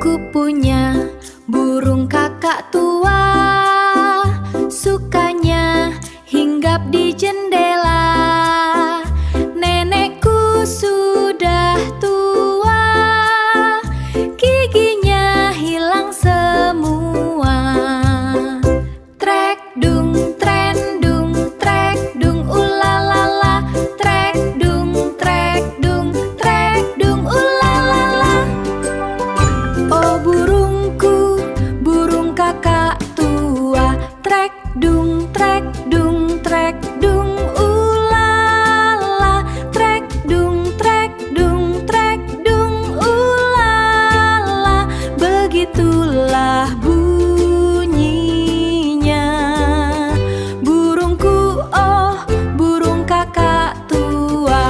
Ku punya burung kakak tua, sukanya hinggap di jendela. Nenekku sudah tua, giginya hilang semua. Trek dung tren dung trek dung ulalala, trek dung ulalala. Oh burungku, burung kakak tua, trek dung ulala, trek dung ulala. Begitulah bunyinya burungku, oh burung kakak tua.